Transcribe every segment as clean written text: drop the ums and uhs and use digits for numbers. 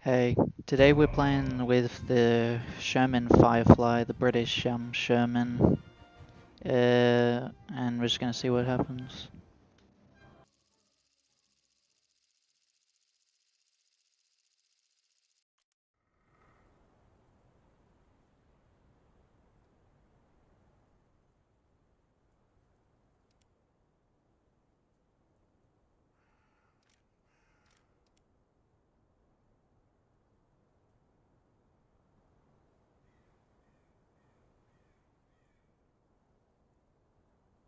Hey, today we're playing with the Sherman Firefly, the British Sherman, and we're just gonna see what happens.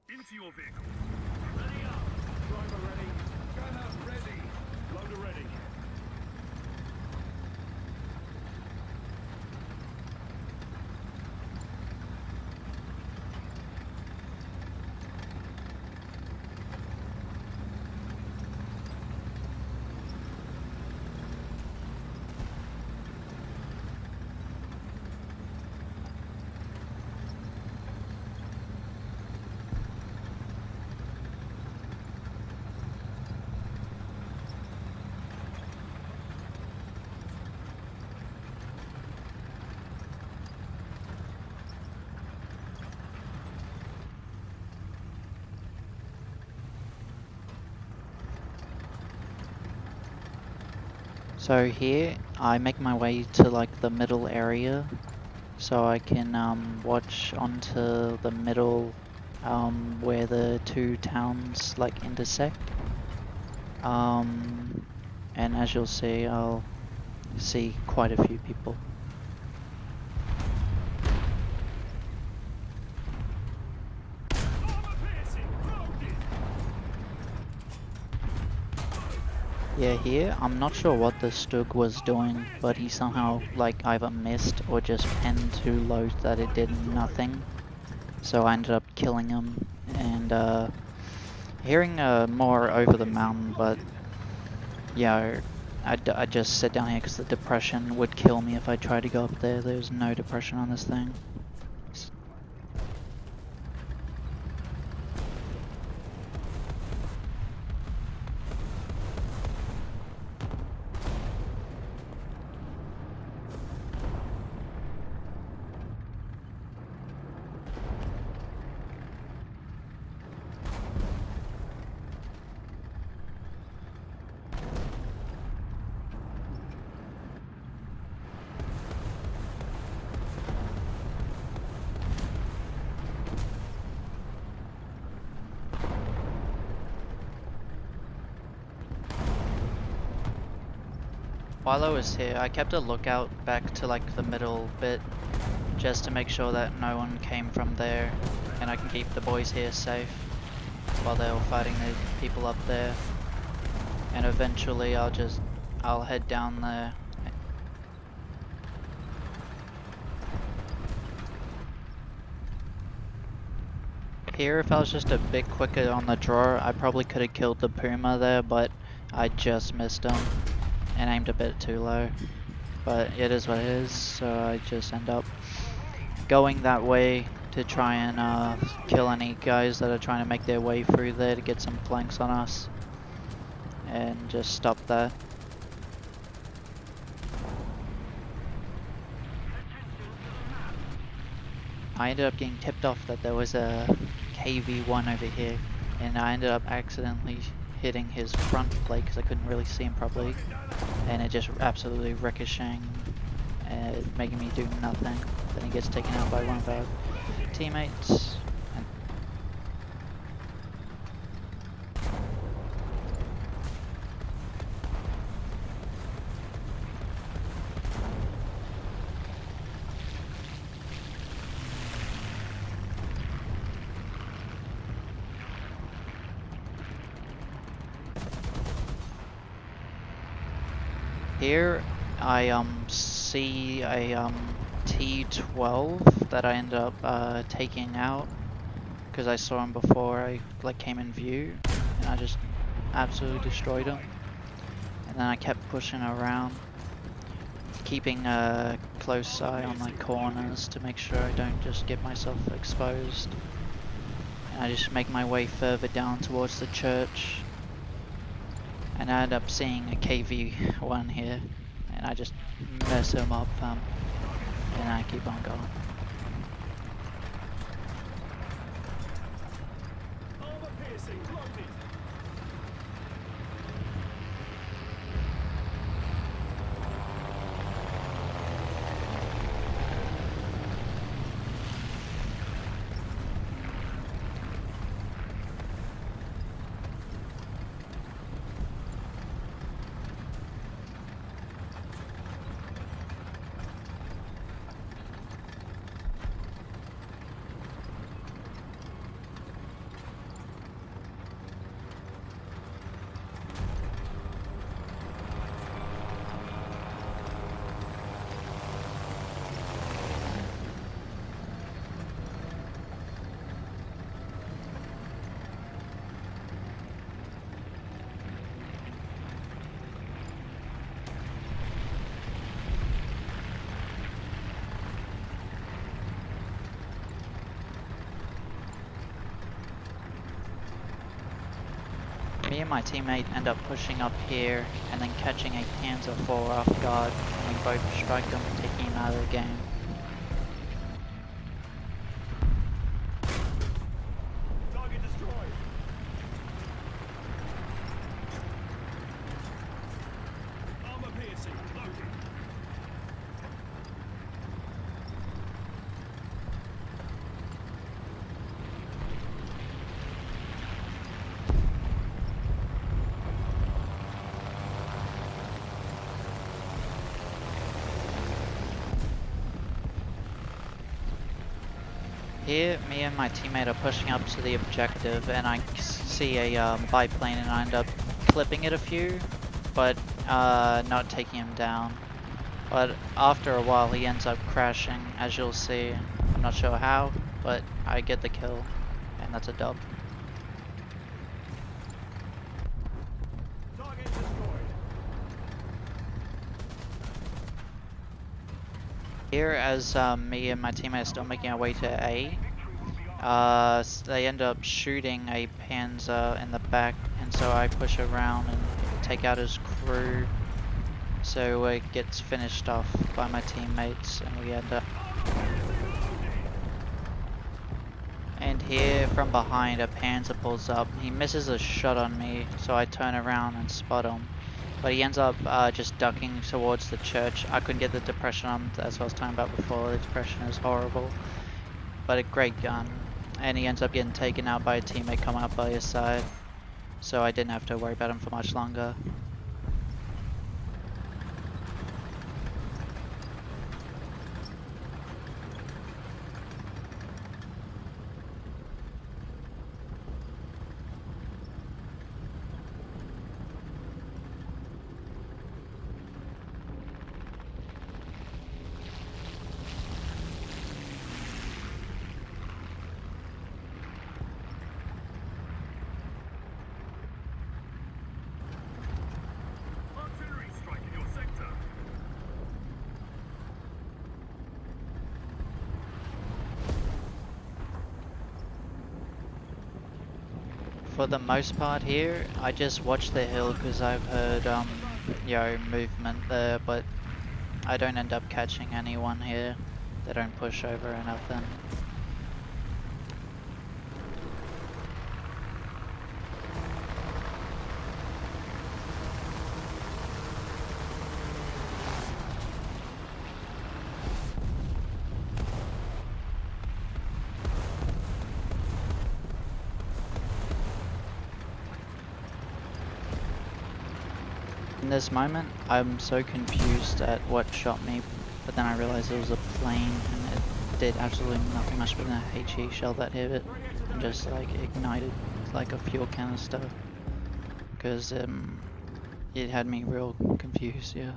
Into your vehicle. Ready up. Driver ready. Gunner ready. Loader ready. So here, I make my way to like the middle area, so I can watch onto the middle, where the two towns like intersect. And as you'll see, I'll see quite a few people. Armor piercing. Loaded. Yeah, here, I'm not sure what the Stug was doing, but he somehow like either missed or just penned too low that it did nothing. So I ended up killing him and hearing more over the mountain, but yeah, I just sit down here because the depression would kill me if I tried to go up there. There's no depression on this thing. While I was here, I kept a lookout back to like the middle bit, just to make sure that no one came from there, and I can keep the boys here safe while they're all fighting the people up there. And eventually I'll head down there. Here, if I was just a bit quicker on the draw, I probably could have killed the Puma there, but I just missed him and aimed a bit too low. But it is what it is, so I just end up going that way to try and kill any guys that are trying to make their way through there to get some flanks on us. And just stop that. I ended up getting tipped off that there was a KV-1 over here, and I ended up accidentally hitting his front plate because I couldn't really see him properly, and it just absolutely ricocheting and making me do nothing. Then he gets taken out by one of our teammates. And here I see a T-12 that I end up taking out because I saw him before I like came in view, and I just absolutely destroyed him. And then I kept pushing around, keeping a close eye on my corners to make sure I don't just get myself exposed. And I just make my way further down towards the church, and I end up seeing a KV-1 here, and I just mess him up, and I keep on going. Armor piercing loaded. Me and my teammate end up pushing up here and then catching a Panzer IV off guard, and we both strike him, taking him out of the game. Target destroyed. Armor piercing loaded. Here, me and my teammate are pushing up to the objective, and I see a biplane, and I end up clipping it a few, but not taking him down. But after a while, he ends up crashing, as you'll see. I'm not sure how, but I get the kill, and that's a dub. Target destroyed. Here, as me and my teammate are still making our way to A, they end up shooting a Panzer in the back, and so I push around and take out his crew, so it gets finished off by my teammates, and we end up. And here, from behind, a Panzer pulls up. He misses a shot on me, so I turn around and spot him. But he ends up just ducking towards the church. I couldn't get the depression on him, as I was talking about before. The depression is horrible, but a great gun. And he ends up getting taken out by a teammate coming up by his side, so I didn't have to worry about him for much longer. Artillery striking your sector. For the most part here, I just watch the hill because I've heard, movement there, but I don't end up catching anyone here. They don't push over or nothing. In this moment, I'm so confused at what shot me, but then I realized it was a plane, and it did absolutely nothing much but a HE shell that hit it, and just like ignited like a fuel canister, because it had me real confused, yeah.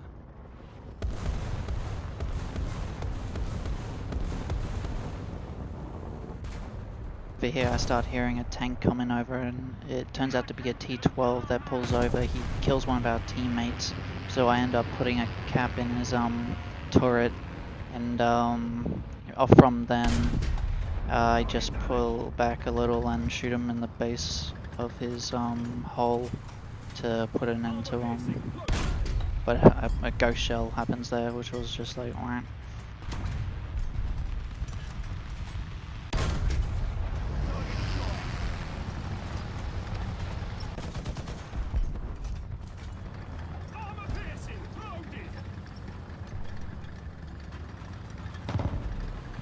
Over here I start hearing a tank coming over, and it turns out to be a T-12 that pulls over. He kills one of our teammates, so I end up putting a cap in his turret, and off from then I just pull back a little and shoot him in the base of his hull to put an end to him. but a ghost shell happens there, which was just like, alright. Armor piercing! Loaded!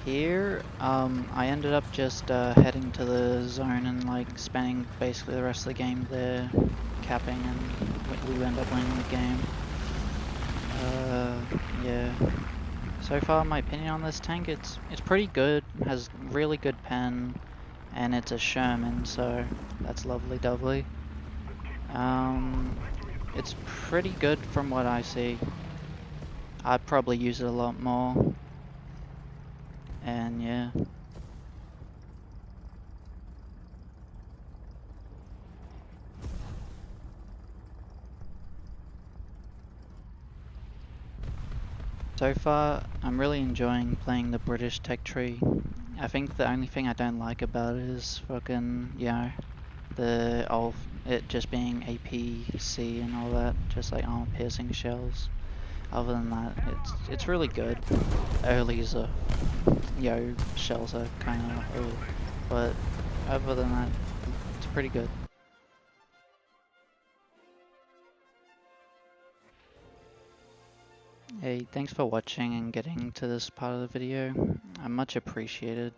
Here, I ended up just heading to the zone and like spending basically the rest of the game there, capping, and we end up winning the game. Yeah. So far, my opinion on this tank, it's pretty good. Has really good pen, and it's a Sherman, so that's lovely dovely. It's pretty good from what I see. I'd probably use it a lot more, and yeah. So far, I'm really enjoying playing the British tech tree. I think the only thing I don't like about it is fucking, it just being APC and all that, just like armor piercing shells. Other than that, it's really good. Early's shells are kind of, but other than that, it's pretty good. Hey, thanks for watching and getting to this part of the video. I much appreciated.